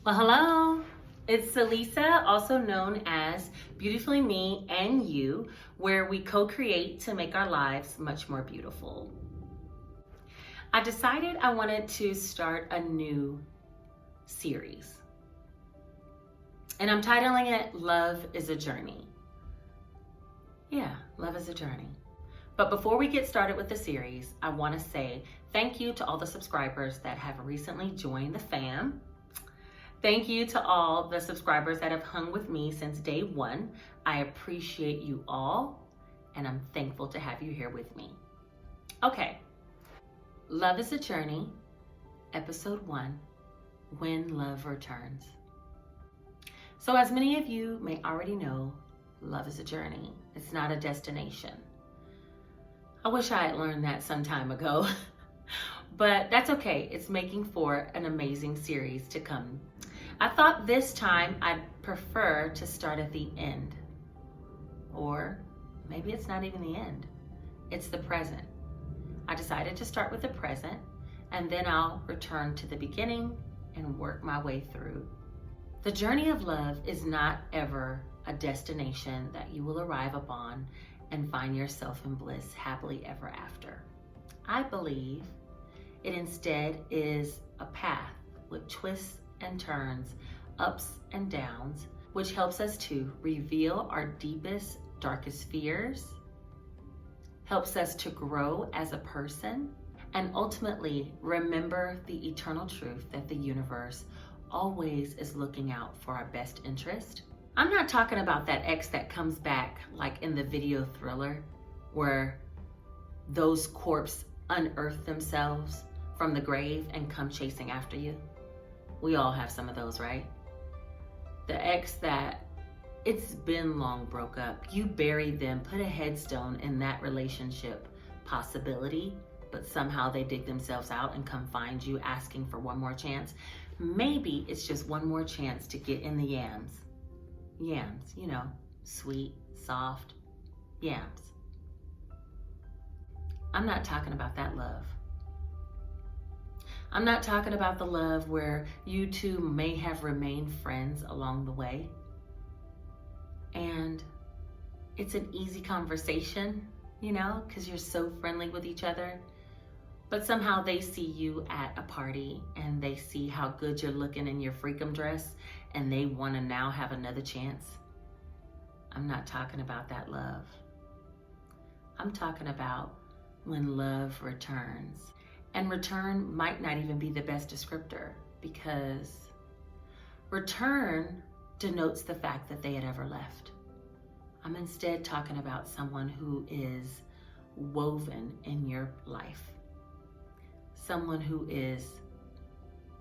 Well, hello. It's Celisa, also known as Beautifully Me and You, where we co-create to make our lives much more beautiful. I decided I wanted to start a new series, and I'm titling it Love is a Journey. Yeah, love is a journey. But before we get started with the series, I want to say thank you to all the subscribers that have recently joined the fam. Thank you to all the subscribers that have hung with me since day one. I appreciate you all, and I'm thankful to have you here with me. Okay, Love is a Journey, episode 1, When Love Returns. So as many of you may already know, love is a journey. It's not a destination. I wish I had learned that some time ago, but that's okay. It's making for an amazing series to come. I thought this time I'd prefer to start at the end. Or maybe it's not even the end. It's the present. I decided to start with the present, and then I'll return to the beginning and work my way through. The journey of love is not ever a destination that you will arrive upon and find yourself in bliss happily ever after. I believe it instead is a path with twists and turns, ups and downs, which helps us to reveal our deepest, darkest fears, helps us to grow as a person, and ultimately remember the eternal truth that the universe always is looking out for our best interest. I'm not talking about that ex that comes back like in the video Thriller, where those corpses unearth themselves from the grave and come chasing after you. We all have some of those, right? The ex that it's been long broke up. You buried them, put a headstone in that relationship possibility, but somehow they dig themselves out and come find you asking for one more chance. Maybe it's just one more chance to get in the yams. Yams, you know, sweet, soft yams. I'm not talking about that love. I'm not talking about the love where you two may have remained friends along the way. And it's an easy conversation, you know, because you're so friendly with each other. But somehow they see you at a party and they see how good you're looking in your freakum dress and they want to now have another chance. I'm not talking about that love. I'm talking about when love returns. And return might not even be the best descriptor, because return denotes the fact that they had ever left. I'm instead talking about someone who is woven in your life. Someone who is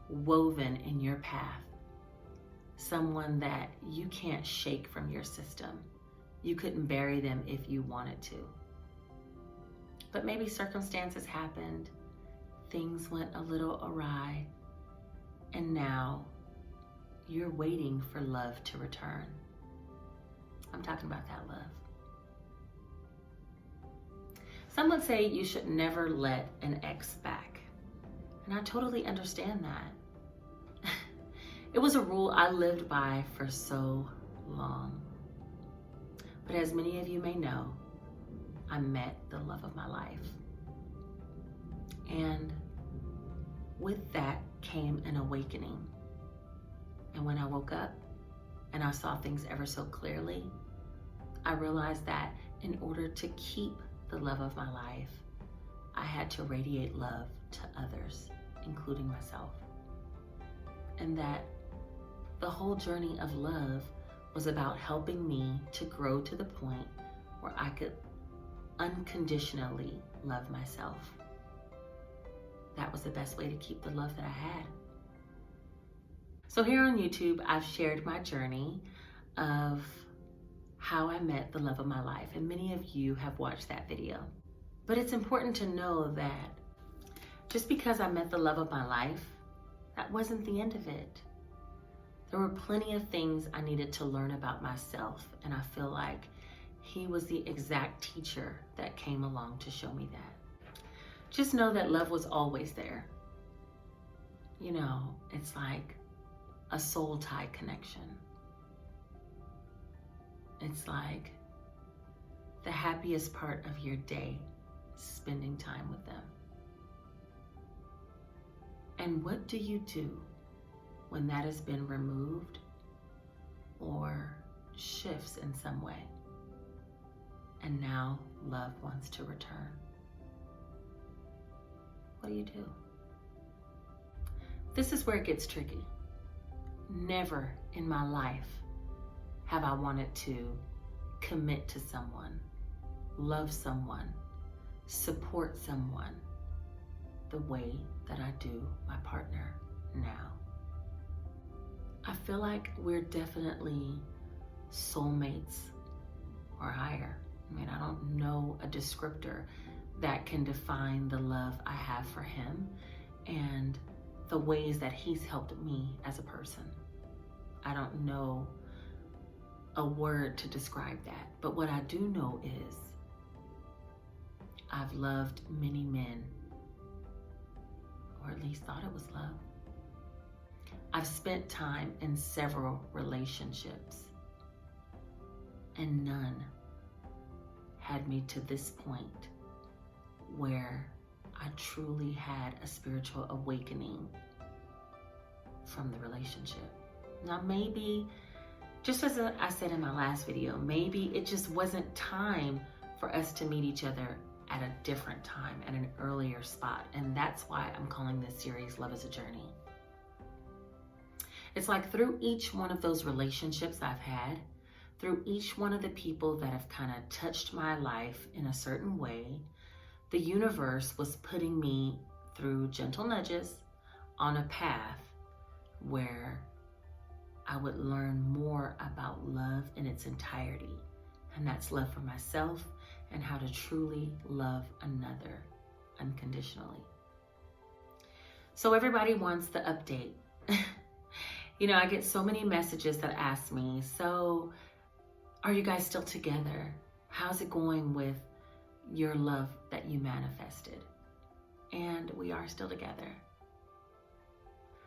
woven in your path. Someone that you can't shake from your system. You couldn't bury them if you wanted to. But maybe circumstances happened. Things went a little awry, and now you're waiting for love to return. I'm talking about that love. Some would say you should never let an ex back, and I totally understand that. It was a rule I lived by for so long. But as many of you may know, I met the love of my life. And with that came an awakening. And when I woke up and I saw things ever so clearly, I realized that in order to keep the love of my life, I had to radiate love to others, including myself. And that the whole journey of love was about helping me to grow to the point where I could unconditionally love myself. That was the best way to keep the love that I had. So here on YouTube, I've shared my journey of how I met the love of my life, and many of you have watched that video. But it's important to know that just because I met the love of my life, that wasn't the end of it. There were plenty of things I needed to learn about myself, and I feel like he was the exact teacher that came along to show me that. Just know that love was always there. You know, it's like a soul tie connection. It's like the happiest part of your day, spending time with them. And what do you do when that has been removed or shifts in some way, and now love wants to return? What do you do? This is where it gets tricky. Never in my life have I wanted to commit to someone, love someone, support someone the way that I do my partner now. I feel like we're definitely soulmates or higher. I mean, I don't know a descriptor that can define the love I have for him and the ways that he's helped me as a person. I don't know a word to describe that, but what I do know is I've loved many men, or at least thought it was love. I've spent time in several relationships, and none had me to this point where I truly had a spiritual awakening from the relationship. Now, maybe, just as I said in my last video, maybe it just wasn't time for us to meet each other at a different time, at an earlier spot. And that's why I'm calling this series Love is a Journey. It's like through each one of those relationships I've had, through each one of the people that have kind of touched my life in a certain way, the universe was putting me through gentle nudges on a path where I would learn more about love in its entirety. And that's love for myself and how to truly love another unconditionally. So everybody wants the update. You know, I get so many messages that ask me, so are you guys still together? How's it going with your love that you manifested? And we are still together.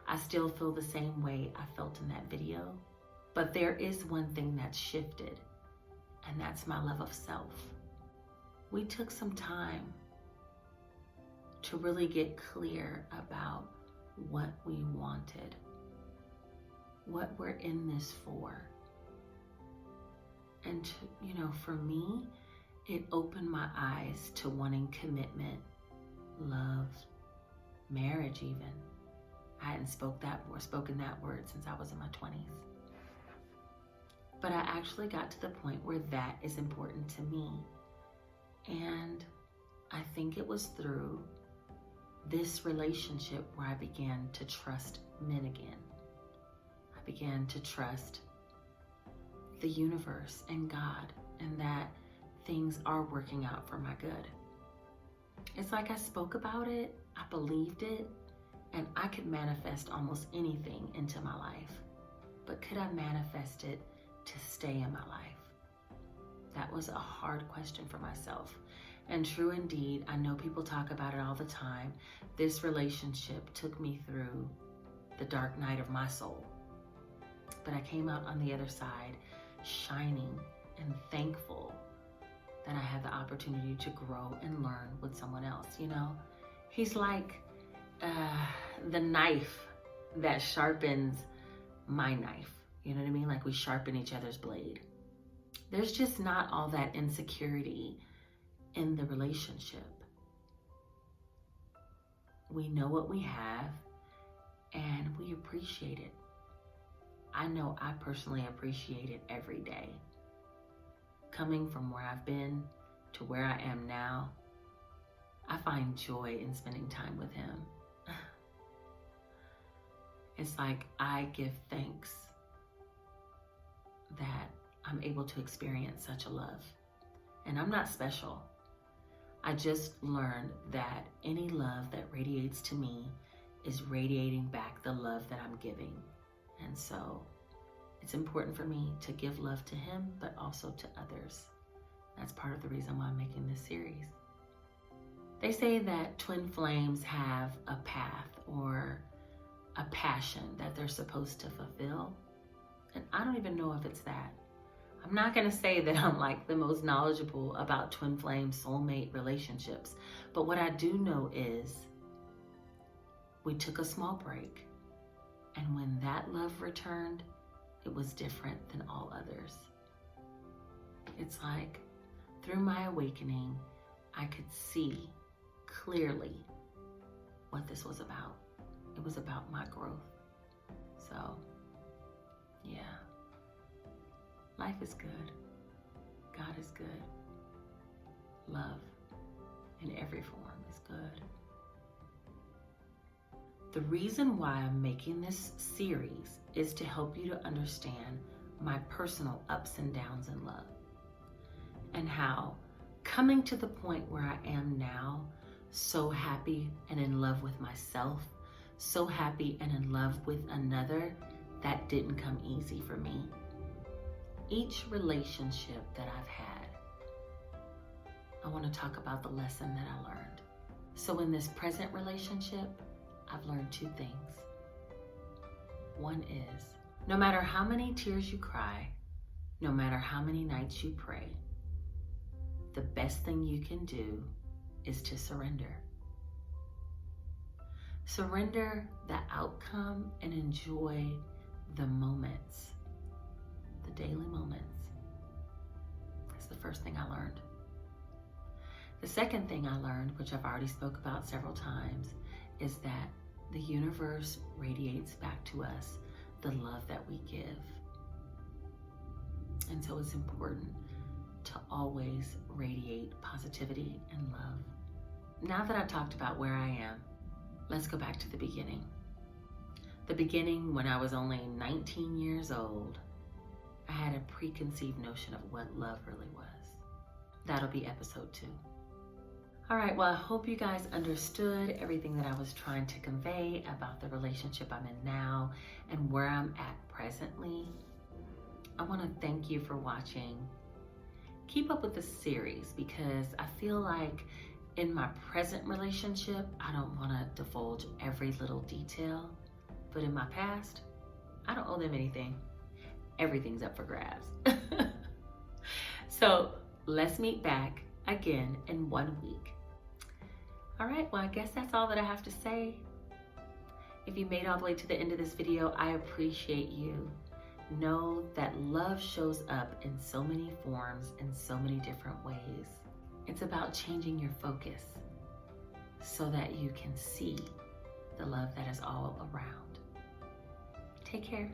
I still feel the same way I felt in that video, but there is one thing that's shifted, and that's my love of self. We took some time to really get clear about what we wanted, what we're in this for. And to, you know, for me, it opened my eyes to wanting commitment, love, marriage even. I hadn't spoken that word since I was in my 20s. But I actually got to the point where that is important to me. And I think it was through this relationship where I began to trust men again. I began to trust the universe and God, and that things are working out for my good. It's like I spoke about it, I believed it, and I could manifest almost anything into my life. But could I manifest it to stay in my life? That was a hard question for myself. And true indeed, I know people talk about it all the time. This relationship took me through the dark night of my soul. But I came out on the other side shining and thankful that I had the opportunity to grow and learn with someone else. You know, he's like the knife that sharpens my knife. You know what I mean? Like we sharpen each other's blade. There's just not all that insecurity in the relationship. We know what we have and we appreciate it. I know I personally appreciate it every day. Coming from where I've been to where I am now, I find joy in spending time with him. It's like I give thanks that I'm able to experience such a love. And I'm not special. I just learned that any love that radiates to me is radiating back the love that I'm giving. And so it's important for me to give love to him, but also to others. That's part of the reason why I'm making this series. They say that twin flames have a path or a passion that they're supposed to fulfill. And I don't even know if it's that. I'm not going to say that I'm like the most knowledgeable about twin flame soulmate relationships, but what I do know is we took a small break, and when that love returned, it was different than all others. It's like through my awakening, I could see clearly what this was about. It was about my growth. So, yeah. Life is good. God is good. Love in every form is good. The reason why I'm making this series is to help you to understand my personal ups and downs in love, and how coming to the point where I am now, so happy and in love with myself, so happy and in love with another, that didn't come easy for me. Each relationship that I've had, I want to talk about the lesson that I learned. So in this present relationship, I've learned two things. One is, no matter how many tears you cry, no matter how many nights you pray, the best thing you can do is to surrender. Surrender the outcome and enjoy the moments, the daily moments. That's the first thing I learned. The second thing I learned, which I've already spoke about several times, is that the universe radiates back to us the love that we give. And so it's important to always radiate positivity and love. Now that I've talked about where I am, let's go back to the beginning. The beginning, when I was only 19 years old, I had a preconceived notion of what love really was. That'll be episode 2. All right, well, I hope you guys understood everything that I was trying to convey about the relationship I'm in now and where I'm at presently. I want to thank you for watching. Keep up with this series because I feel like in my present relationship, I don't want to divulge every little detail, but in my past, I don't owe them anything. Everything's up for grabs. So let's meet back again in 1 week. All right, well, I guess that's all that I have to say. If you made it all the way to the end of this video, I appreciate you. Know that love shows up in so many forms, in so many different ways. It's about changing your focus so that you can see the love that is all around. Take care.